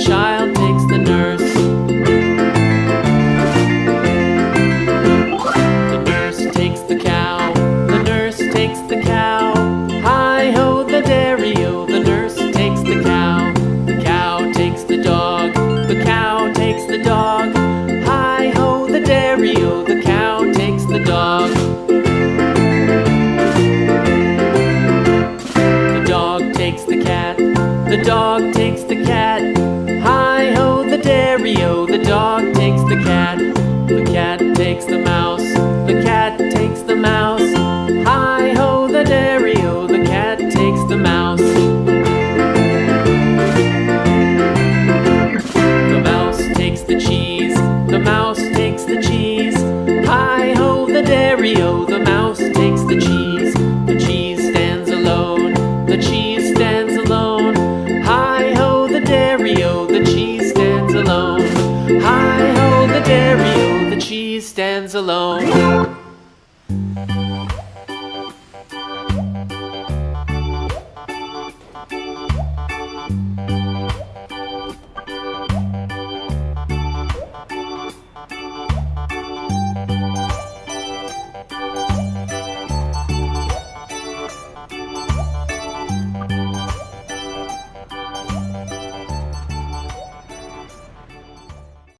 child takes the nurse. The nurse takes the cow. The nurse takes the cow. Hi-ho, the dairy-o. The nurse takes the cow. The cow takes the dog. The cow takes the dog. Hi-ho, the dairy-o. The cow takes the dog. The dog takes the cat. The dog takes the cat. Hi-ho, the dairy-o. The dog takes the cat. The cat takes the mouse. The cat takes the mouse. Hi-ho, the dairy-o. The cat takes the mouse. The mouse takes the cheese. The mouse takes the cheese. Hi-ho, the dairy-o. The mouse takes the cheese. The cheese stands alone. The cheese stands alone. Hi-ho, the dairy-o. The cheese stands alone. Hi